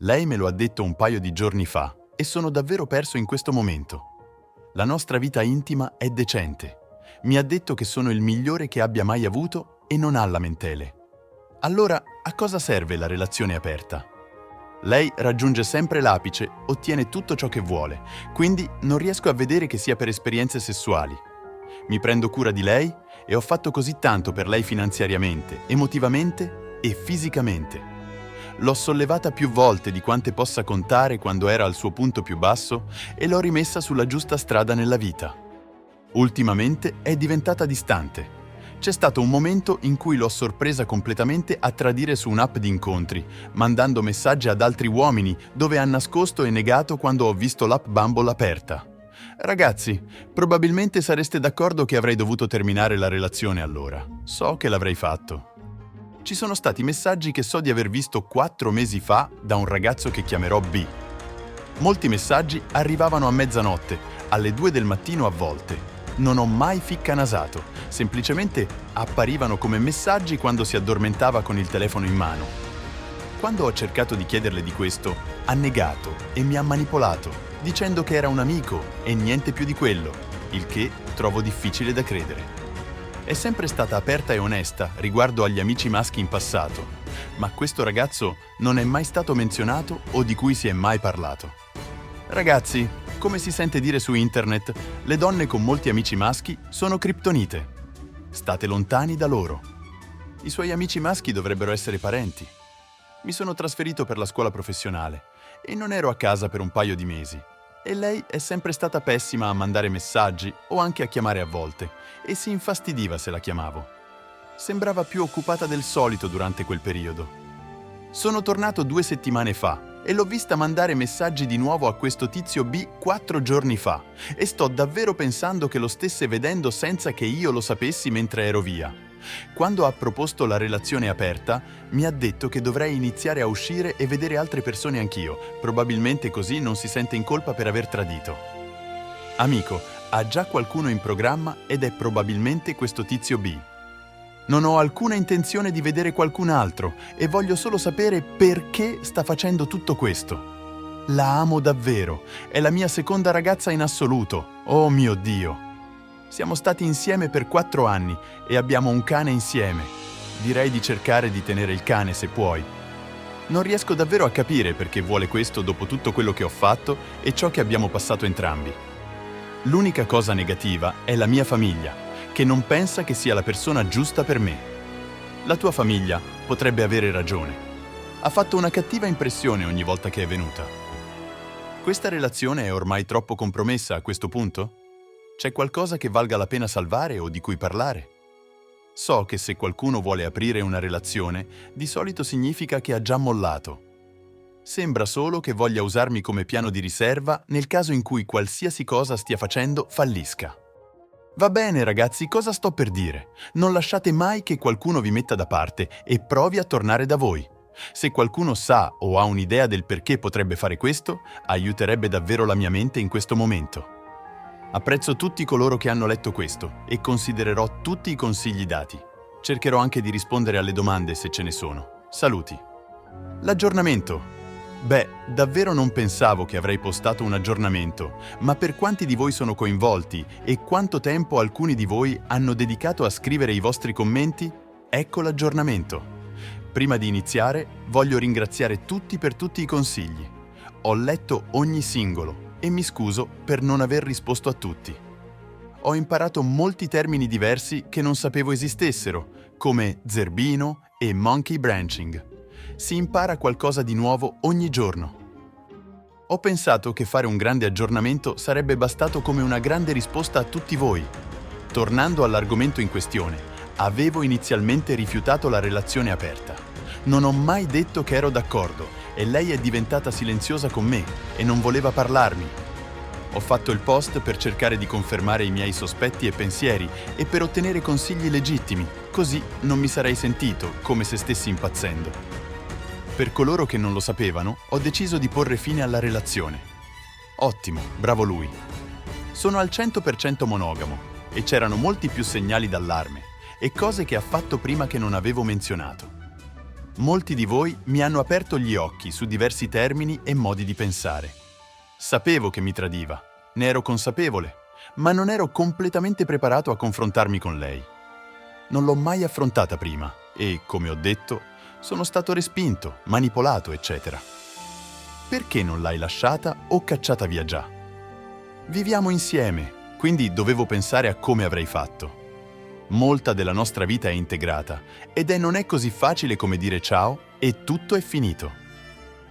Lei me lo ha detto un paio di giorni fa e sono davvero perso in questo momento. La nostra vita intima è decente. Mi ha detto che sono il migliore che abbia mai avuto e non ha lamentele. Allora, a cosa serve la relazione aperta? Lei raggiunge sempre l'apice, ottiene tutto ciò che vuole, quindi non riesco a vedere che sia per esperienze sessuali. Mi prendo cura di lei e ho fatto così tanto per lei finanziariamente, emotivamente e fisicamente. L'ho sollevata più volte di quante possa contare quando era al suo punto più basso e l'ho rimessa sulla giusta strada nella vita. Ultimamente è diventata distante. C'è stato un momento in cui l'ho sorpresa completamente a tradire su un'app di incontri, mandando messaggi ad altri uomini dove ha nascosto e negato quando ho visto l'app Bumble aperta. Ragazzi, probabilmente sareste d'accordo che avrei dovuto terminare la relazione allora. So che l'avrei fatto. Ci sono stati messaggi che so di aver visto 4 mesi fa da un ragazzo che chiamerò B. Molti messaggi arrivavano a mezzanotte, alle 2 del mattino a volte. Non ho mai ficcanasato, semplicemente apparivano come messaggi quando si addormentava con il telefono in mano. Quando ho cercato di chiederle di questo, ha negato e mi ha manipolato, dicendo che era un amico e niente più di quello, il che trovo difficile da credere. È sempre stata aperta e onesta riguardo agli amici maschi in passato, ma questo ragazzo non è mai stato menzionato o di cui si è mai parlato. Ragazzi, come si sente dire su internet, le donne con molti amici maschi sono criptonite. State lontani da loro. I suoi amici maschi dovrebbero essere parenti. Mi sono trasferito per la scuola professionale e non ero a casa per un paio di mesi. E lei è sempre stata pessima a mandare messaggi o anche a chiamare a volte e si infastidiva se la chiamavo. Sembrava più occupata del solito durante quel periodo. Sono tornato 2 settimane fa e l'ho vista mandare messaggi di nuovo a questo tizio B 4 giorni fa e sto davvero pensando che lo stesse vedendo senza che io lo sapessi mentre ero via. Quando ha proposto la relazione aperta, mi ha detto che dovrei iniziare a uscire e vedere altre persone anch'io, probabilmente così non si sente in colpa per aver tradito. Amico, ha già qualcuno in programma ed è probabilmente questo tizio B. Non ho alcuna intenzione di vedere qualcun altro e voglio solo sapere perché sta facendo tutto questo. La amo davvero, è la mia seconda ragazza in assoluto, oh mio Dio! Siamo stati insieme per 4 anni e abbiamo un cane insieme. Direi di cercare di tenere il cane se puoi. Non riesco davvero a capire perché vuole questo dopo tutto quello che ho fatto e ciò che abbiamo passato entrambi. L'unica cosa negativa è la mia famiglia, che non pensa che sia la persona giusta per me. La tua famiglia potrebbe avere ragione. Ha fatto una cattiva impressione ogni volta che è venuta. Questa relazione è ormai troppo compromessa a questo punto? C'è qualcosa che valga la pena salvare o di cui parlare? So che se qualcuno vuole aprire una relazione, di solito significa che ha già mollato. Sembra solo che voglia usarmi come piano di riserva nel caso in cui qualsiasi cosa stia facendo fallisca. Va bene ragazzi, cosa sto per dire? Non lasciate mai che qualcuno vi metta da parte e provi a tornare da voi. Se qualcuno sa o ha un'idea del perché potrebbe fare questo, aiuterebbe davvero la mia mente in questo momento. Apprezzo tutti coloro che hanno letto questo e considererò tutti i consigli dati. Cercherò anche di rispondere alle domande se ce ne sono. Saluti. L'aggiornamento. Beh, davvero non pensavo che avrei postato un aggiornamento, ma per quanti di voi sono coinvolti e quanto tempo alcuni di voi hanno dedicato a scrivere i vostri commenti, ecco l'aggiornamento. Prima di iniziare, voglio ringraziare tutti per tutti i consigli. Ho letto ogni singolo e mi scuso per non aver risposto a tutti. Ho imparato molti termini diversi che non sapevo esistessero, come zerbino e monkey branching. Si impara qualcosa di nuovo ogni giorno. Ho pensato che fare un grande aggiornamento sarebbe bastato come una grande risposta a tutti voi. Tornando all'argomento in questione, avevo inizialmente rifiutato la relazione aperta. Non ho mai detto che ero d'accordo e lei è diventata silenziosa con me e non voleva parlarmi. Ho fatto il post per cercare di confermare i miei sospetti e pensieri e per ottenere consigli legittimi, così non mi sarei sentito come se stessi impazzendo. Per coloro che non lo sapevano, ho deciso di porre fine alla relazione. Ottimo, bravo lui. Sono al 100% monogamo e c'erano molti più segnali d'allarme e cose che ha fatto prima che non avevo menzionato. Molti di voi mi hanno aperto gli occhi su diversi termini e modi di pensare. Sapevo che mi tradiva, ne ero consapevole, ma non ero completamente preparato a confrontarmi con lei. Non l'ho mai affrontata prima e, come ho detto, sono stato respinto, manipolato, eccetera. Perché non l'hai lasciata o cacciata via già? Viviamo insieme, quindi dovevo pensare a come avrei fatto. Molta della nostra vita è integrata ed non è così facile come dire ciao e tutto è finito.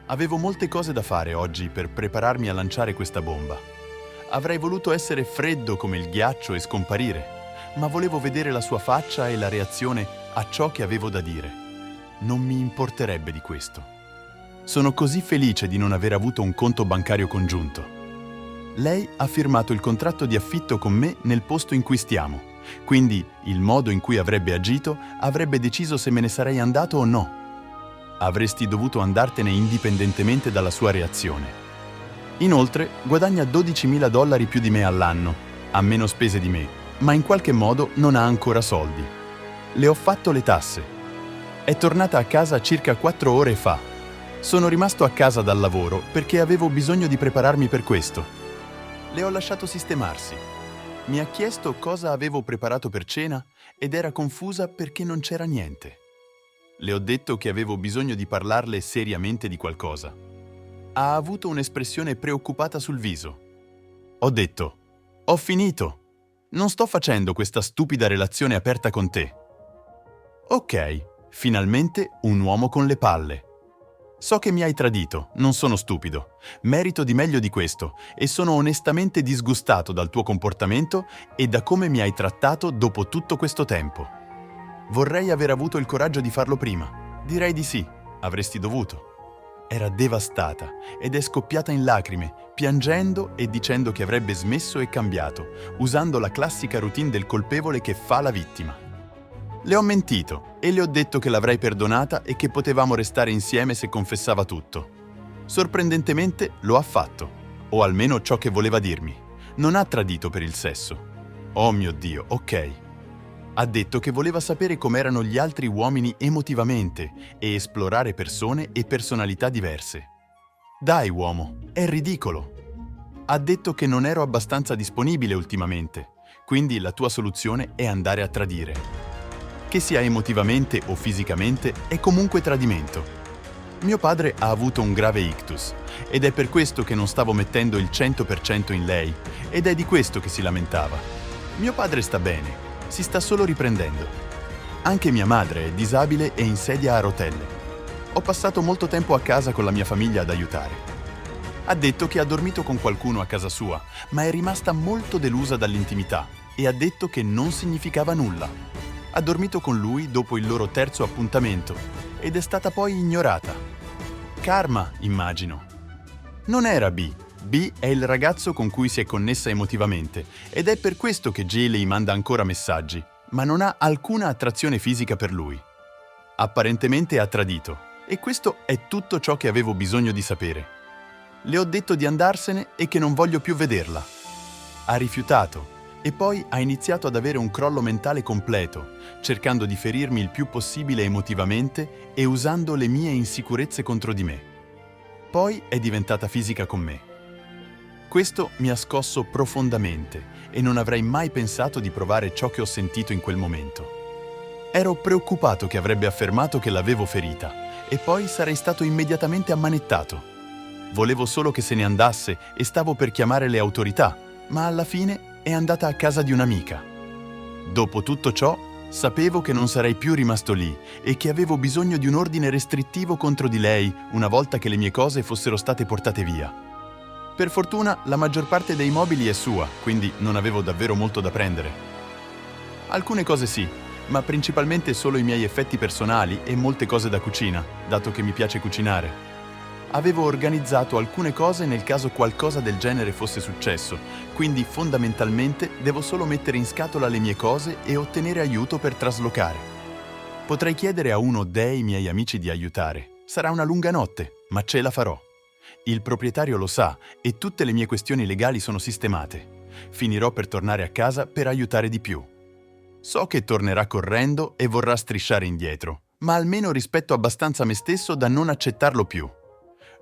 Avevo molte cose da fare oggi per prepararmi a lanciare questa bomba. Avrei voluto essere freddo come il ghiaccio e scomparire, ma volevo vedere la sua faccia e la reazione a ciò che avevo da dire. Non mi importerebbe di questo. Sono così felice di non aver avuto un conto bancario congiunto. Lei ha firmato il contratto di affitto con me nel posto in cui stiamo. Quindi il modo in cui avrebbe agito avrebbe deciso se me ne sarei andato o no. Avresti dovuto andartene indipendentemente dalla sua reazione. Inoltre, guadagna $12.000 più di me all'anno, ha meno spese di me, ma in qualche modo non ha ancora soldi. Le ho fatto le tasse. È tornata a casa circa 4 ore fa. Sono rimasto a casa dal lavoro perché avevo bisogno di prepararmi per questo. Le ho lasciato sistemarsi. Mi ha chiesto cosa avevo preparato per cena ed era confusa perché non c'era niente. Le ho detto che avevo bisogno di parlarle seriamente di qualcosa. Ha avuto un'espressione preoccupata sul viso. Ho detto: «Ho finito. Non sto facendo questa stupida relazione aperta con te». Ok, finalmente un uomo con le palle. So che mi hai tradito, non sono stupido. Merito di meglio di questo e sono onestamente disgustato dal tuo comportamento e da come mi hai trattato dopo tutto questo tempo. Vorrei aver avuto il coraggio di farlo prima. Direi di sì, avresti dovuto. Era devastata ed è scoppiata in lacrime, piangendo e dicendo che avrebbe smesso e cambiato, usando la classica routine del colpevole che fa la vittima. Le ho mentito e le ho detto che l'avrei perdonata e che potevamo restare insieme se confessava tutto. Sorprendentemente lo ha fatto, o almeno ciò che voleva dirmi. Non ha tradito per il sesso. Oh mio Dio, ok. Ha detto che voleva sapere com'erano gli altri uomini emotivamente e esplorare persone e personalità diverse. Dai uomo, è ridicolo. Ha detto che non ero abbastanza disponibile ultimamente, quindi la tua soluzione è andare a tradire. Che sia emotivamente o fisicamente, è comunque tradimento. Mio padre ha avuto un grave ictus ed è per questo che non stavo mettendo il 100% in lei ed è di questo che si lamentava. Mio padre sta bene, si sta solo riprendendo. Anche mia madre è disabile e in sedia a rotelle. Ho passato molto tempo a casa con la mia famiglia ad aiutare. Ha detto che ha dormito con qualcuno a casa sua, ma è rimasta molto delusa dall'intimità e ha detto che non significava nulla. Ha dormito con lui dopo il loro terzo appuntamento ed è stata poi ignorata. Karma, immagino. Non era B. B è il ragazzo con cui si è connessa emotivamente ed è per questo che Jay le manda ancora messaggi, ma non ha alcuna attrazione fisica per lui. Apparentemente ha tradito e questo è tutto ciò che avevo bisogno di sapere. Le ho detto di andarsene e che non voglio più vederla. Ha rifiutato. E poi ha iniziato ad avere un crollo mentale completo, cercando di ferirmi il più possibile emotivamente e usando le mie insicurezze contro di me. Poi è diventata fisica con me. Questo mi ha scosso profondamente e non avrei mai pensato di provare ciò che ho sentito in quel momento. Ero preoccupato che avrebbe affermato che l'avevo ferita e poi sarei stato immediatamente ammanettato. Volevo solo che se ne andasse e stavo per chiamare le autorità, ma alla fine è andata a casa di un'amica. Dopo tutto ciò, sapevo che non sarei più rimasto lì e che avevo bisogno di un ordine restrittivo contro di lei una volta che le mie cose fossero state portate via. Per fortuna, la maggior parte dei mobili è sua, quindi non avevo davvero molto da prendere. Alcune cose sì, ma principalmente solo i miei effetti personali e molte cose da cucina, dato che mi piace cucinare. Avevo organizzato alcune cose nel caso qualcosa del genere fosse successo, quindi fondamentalmente devo solo mettere in scatola le mie cose e ottenere aiuto per traslocare. Potrei chiedere a uno dei miei amici di aiutare. Sarà una lunga notte, ma ce la farò. Il proprietario lo sa e tutte le mie questioni legali sono sistemate. Finirò per tornare a casa per aiutare di più. So che tornerà correndo e vorrà strisciare indietro, ma almeno rispetto abbastanza me stesso da non accettarlo più.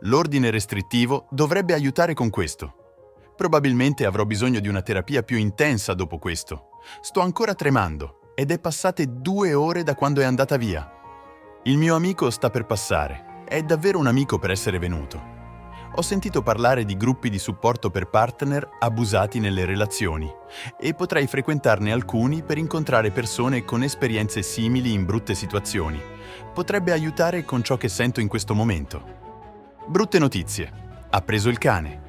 L'ordine restrittivo dovrebbe aiutare con questo. Probabilmente avrò bisogno di una terapia più intensa dopo questo. Sto ancora tremando ed è passate 2 ore da quando è andata via. Il mio amico sta per passare. È davvero un amico per essere venuto. Ho sentito parlare di gruppi di supporto per partner abusati nelle relazioni e potrei frequentarne alcuni per incontrare persone con esperienze simili in brutte situazioni. Potrebbe aiutare con ciò che sento in questo momento. Brutte notizie. Ha preso il cane.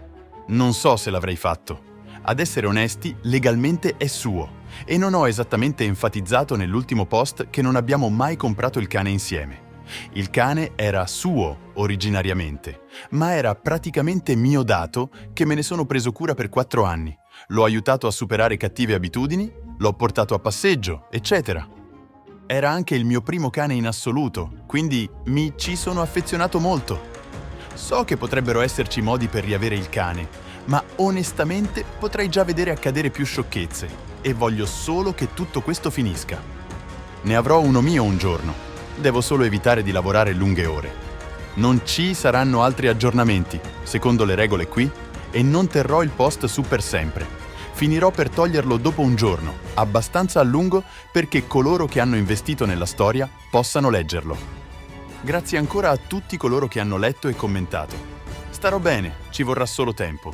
Non so se l'avrei fatto. Ad essere onesti, legalmente è suo e non ho esattamente enfatizzato nell'ultimo post che non abbiamo mai comprato il cane insieme. Il cane era suo originariamente, ma era praticamente mio dato che me ne sono preso cura per 4 anni. L'ho aiutato a superare cattive abitudini, l'ho portato a passeggio, eccetera. Era anche il mio primo cane in assoluto, quindi mi ci sono affezionato molto. So che potrebbero esserci modi per riavere il cane, ma onestamente potrei già vedere accadere più sciocchezze e voglio solo che tutto questo finisca. Ne avrò uno mio un giorno. Devo solo evitare di lavorare lunghe ore. Non ci saranno altri aggiornamenti, secondo le regole qui, e non terrò il post su per sempre. Finirò per toglierlo dopo un giorno, abbastanza a lungo perché coloro che hanno investito nella storia possano leggerlo. Grazie ancora a tutti coloro che hanno letto e commentato. Starò bene, ci vorrà solo tempo.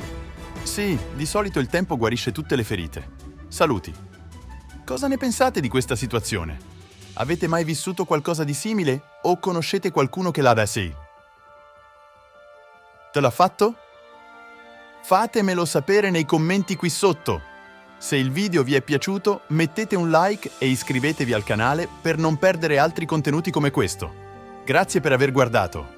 Sì, di solito il tempo guarisce tutte le ferite. Saluti. Cosa ne pensate di questa situazione? Avete mai vissuto qualcosa di simile o conoscete qualcuno che l'ha sì? Te l'ha fatto? Fatemelo sapere nei commenti qui sotto. Se il video vi è piaciuto, mettete un like e iscrivetevi al canale per non perdere altri contenuti come questo. Grazie per aver guardato.